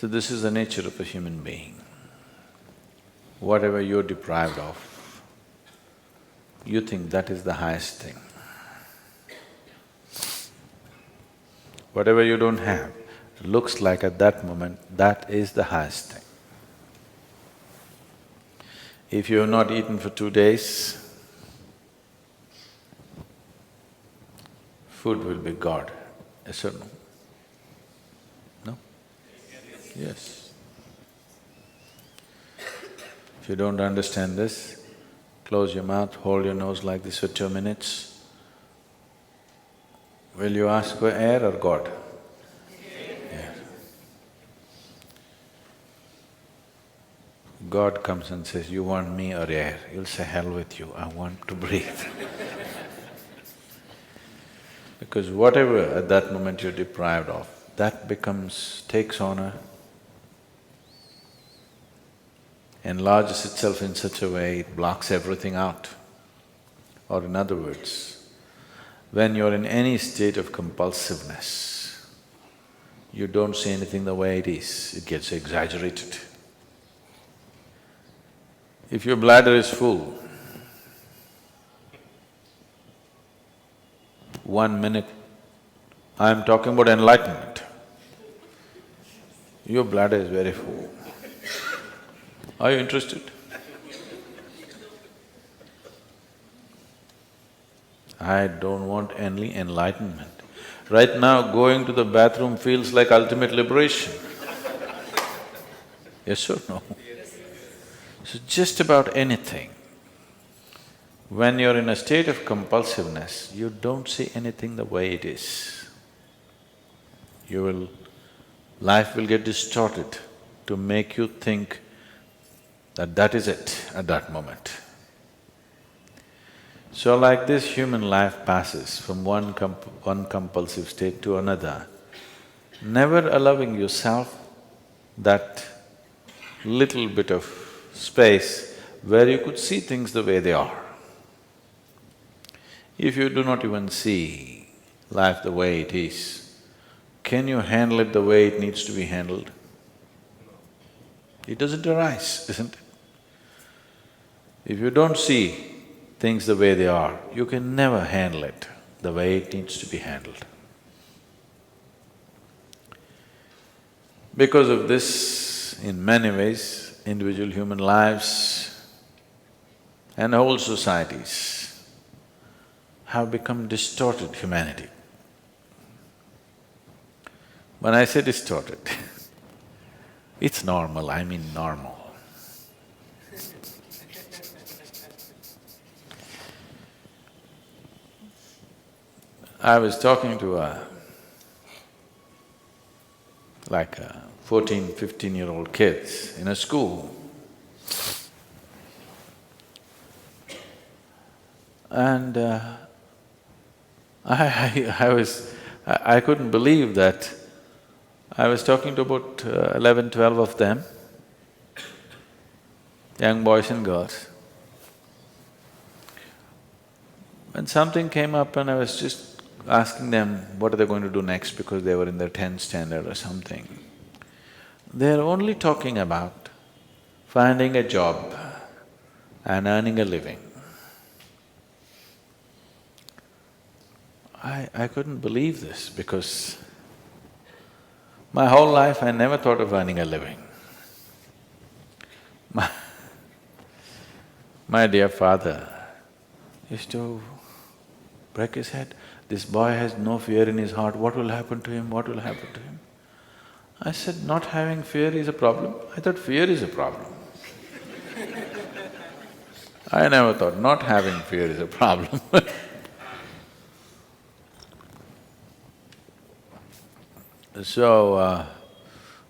So this is the nature of a human being. Whatever you're deprived of, you think that is the highest thing. Whatever you don't have, looks like at that moment, that is the highest thing. If you have not eaten for 2 days, food will be God, yes or no? No? Yes. If you don't understand this, close your mouth, hold your nose like this for 2 minutes. Will you ask for air or God? Air. God comes and says, you want me or air? You'll say, hell with you, I want to breathe. Because whatever at that moment you're deprived of, that takes on enlarges itself in such a way, it blocks everything out. Or in other words, when you're in any state of compulsiveness, you don't see anything the way it is, it gets exaggerated. If your bladder is full, 1 minute, I'm talking about enlightenment, your bladder is very full. Are you interested? I don't want any enlightenment. Right now, going to the bathroom feels like ultimate liberation. Yes or no? So just about anything, when you're in a state of compulsiveness, you don't see anything the way it is. Life will get distorted to make you think that that is it at that moment. So like this, human life passes from one compulsive state to another, never allowing yourself that little bit of space where you could see things the way they are. If you do not even see life the way it is, can you handle it the way it needs to be handled? It doesn't arise, isn't it? If you don't see things the way they are, you can never handle it the way it needs to be handled. Because of this, in many ways, individual human lives and whole societies have become distorted humanity. When I say distorted, it's normal, I mean normal. I was talking to a 14, 15-year-old kids in a school. And I couldn't believe that I was talking to about 11, 12 of them, young boys and girls. When something came up and I was just asking them what are they going to do next because they were in their 10th standard or something. They're only talking about finding a job and earning a living. I couldn't believe this because my whole life I never thought of earning a living. My dear father used to break his head. This boy has no fear in his heart, what will happen to him, what will happen to him? I said, not having fear is a problem? I thought fear is a problem. I never thought not having fear is a problem So,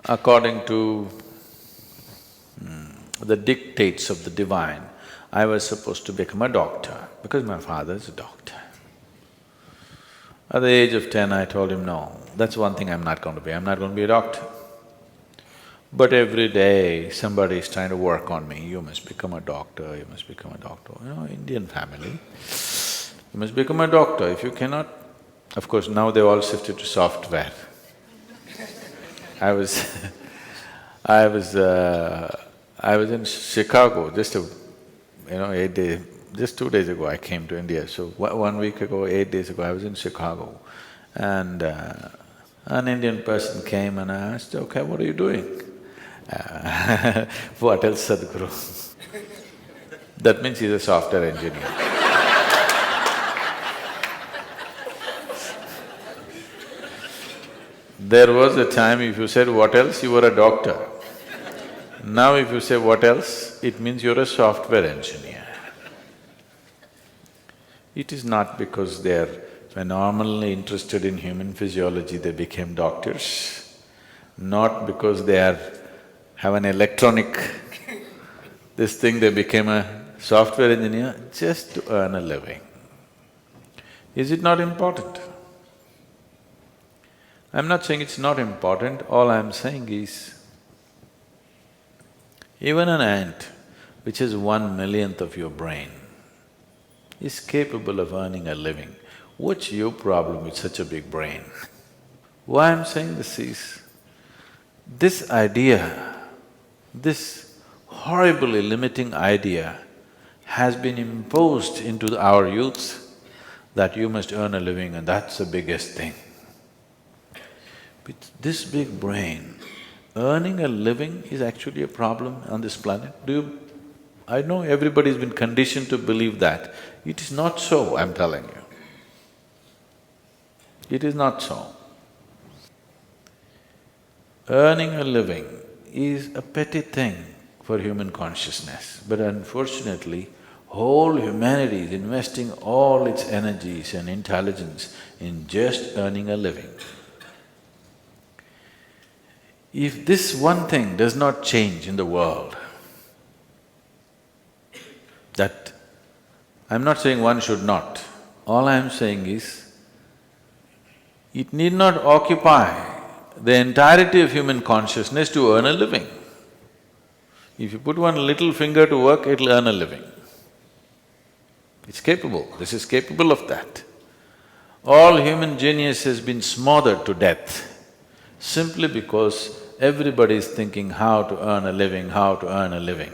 according to the dictates of the divine, I was supposed to become a doctor because my father is a doctor. At the age of 10, I told him, no, that's one thing I'm not going to be, I'm not going to be a doctor. But every day somebody is trying to work on me, you must become a doctor, you must become a doctor. You know, Indian family, you must become a doctor. If you cannot… Of course, now they've all shifted to software. I was I was… I was in Chicago just 8 days… just 2 days ago I came to India. So 1 week ago, 8 days ago, I was in Chicago. And an Indian person came and I asked, okay, what are you doing? What else, Sadhguru? That means he's a software engineer. There was a time if you said what else, you were a doctor. Now if you say what else, it means you're a software engineer. It is not because they're phenomenally interested in human physiology they became doctors, not because have an electronic this thing they became a software engineer, just to earn a living. Is it not important? I'm not saying it's not important, all I'm saying is, even an ant, which is 1/1,000,000th of your brain, is capable of earning a living. What's your problem with such a big brain? Why I'm saying this is, this idea, this horribly limiting idea has been imposed into our youth that you must earn a living and that's the biggest thing. With this big brain, earning a living is actually a problem on this planet. I know everybody's been conditioned to believe that. It is not so, I'm telling you. It is not so. Earning a living is a petty thing for human consciousness, but unfortunately, whole humanity is investing all its energies and intelligence in just earning a living. If this one thing does not change in the world, that… I'm not saying one should not, all I'm saying is, it need not occupy the entirety of human consciousness to earn a living. If you put one little finger to work, it'll earn a living. It's capable, this is capable of that. All human genius has been smothered to death simply because everybody is thinking how to earn a living, how to earn a living,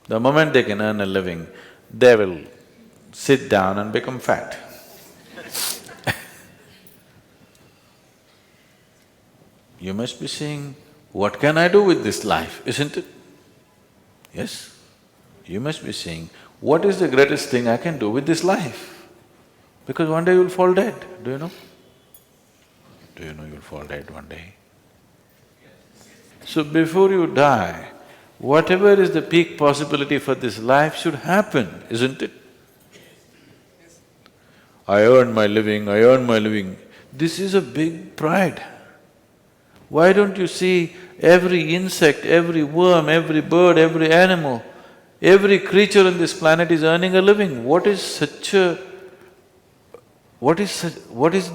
The moment they can earn a living, they will sit down and become fat. You must be saying, what can I do with this life, isn't it? Yes? You must be saying, what is the greatest thing I can do with this life? Because one day you'll fall dead, do you know? Do you know you'll fall dead one day? So before you die, whatever is the peak possibility for this life should happen, isn't it? I earn my living, I earn my living. This is a big pride. Why don't you see every insect, every worm, every bird, every animal, every creature on this planet is earning a living? What is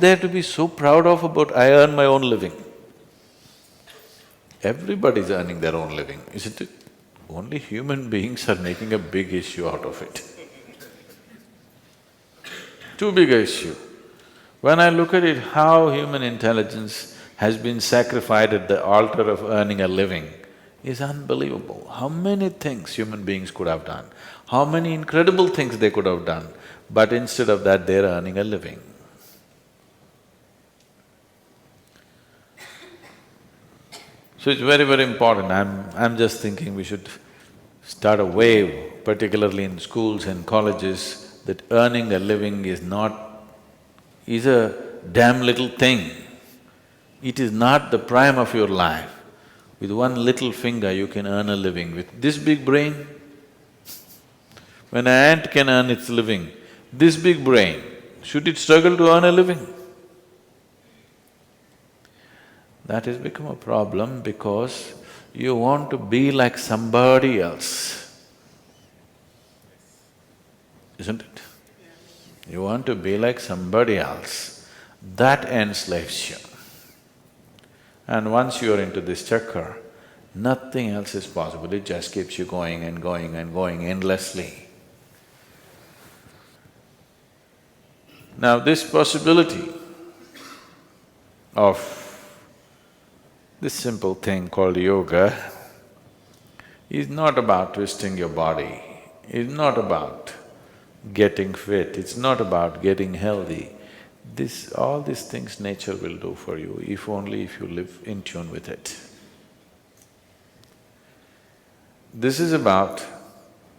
there to be so proud of about I earn my own living? Everybody's earning their own living, isn't it? Only human beings are making a big issue out of it. Too big a issue. When I look at it, how human intelligence has been sacrificed at the altar of earning a living is unbelievable. How many things human beings could have done, how many incredible things they could have done, but instead of that, they're earning a living. So it's very, very important. I'm just thinking we should start a wave, particularly in schools and colleges, that earning a living is a damn little thing. It is not the prime of your life. With one little finger you can earn a living. With this big brain, when an ant can earn its living, this big brain, should it struggle to earn a living? That has become a problem because you want to be like somebody else, isn't it? You want to be like somebody else, that enslaves you. And once you are into this chakra, nothing else is possible, it just keeps you going and going and going endlessly. Now this possibility of This simple thing called yoga is not about twisting your body, it's not about getting fit, it's not about getting healthy. All these things nature will do for you, if only if you live in tune with it. This is about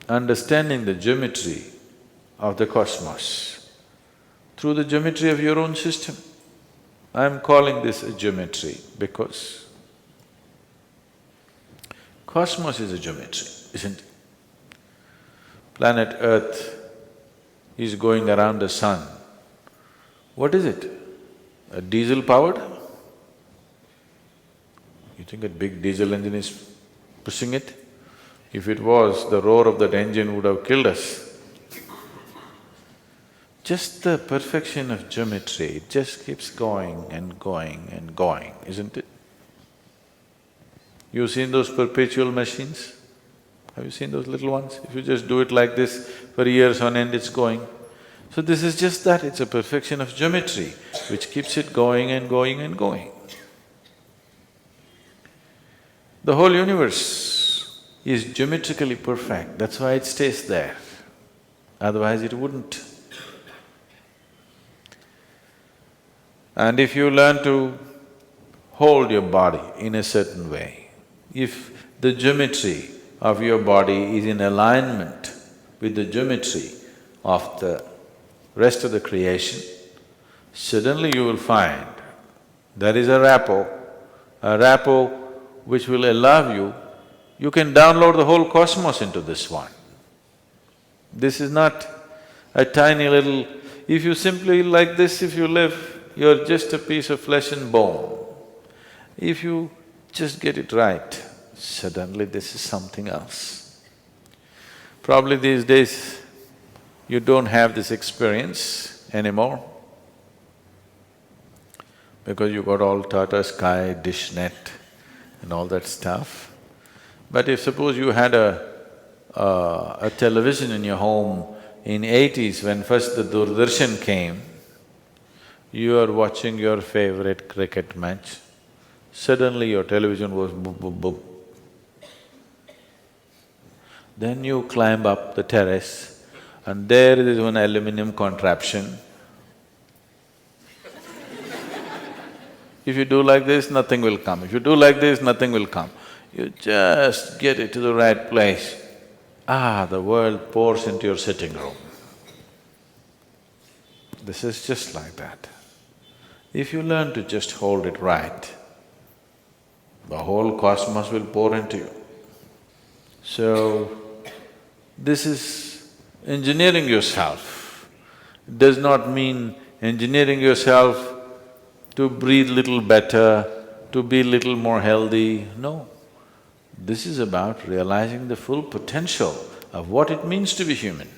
understanding the geometry of the cosmos through the geometry of your own system. I'm calling this a geometry because cosmos is a geometry, isn't it? Planet Earth is going around the sun. What is it? A diesel powered? You think a big diesel engine is pushing it? If it was, the roar of that engine would have killed us. Just the perfection of geometry, it just keeps going and going and going, isn't it? You've seen those perpetual machines? Have you seen those little ones? If you just do it like this, for years on end it's going. So this is just that, it's a perfection of geometry which keeps it going and going and going. The whole universe is geometrically perfect, that's why it stays there, otherwise it wouldn't. And if you learn to hold your body in a certain way, if the geometry of your body is in alignment with the geometry of the rest of the creation, suddenly you will find there is a rapport which will allow you can download the whole cosmos into this one. This is not a tiny little… If you simply like this, if you live, you're just a piece of flesh and bone. If you just get it right, suddenly this is something else. Probably these days, you don't have this experience anymore because you got all Tata Sky, dish net and all that stuff. But if suppose you had a television in your home in 80s when first the Doordarshan came, you are watching your favorite cricket match, suddenly your television goes boop, boop, boop. Then you climb up the terrace and there is one aluminum contraption. If you do like this, nothing will come. If you do like this, nothing will come. You just get it to the right place. The world pours into your sitting room. This is just like that. If you learn to just hold it right, the whole cosmos will pour into you. So, this is engineering yourself. It does not mean engineering yourself to breathe little better, to be little more healthy, no. This is about realizing the full potential of what it means to be human.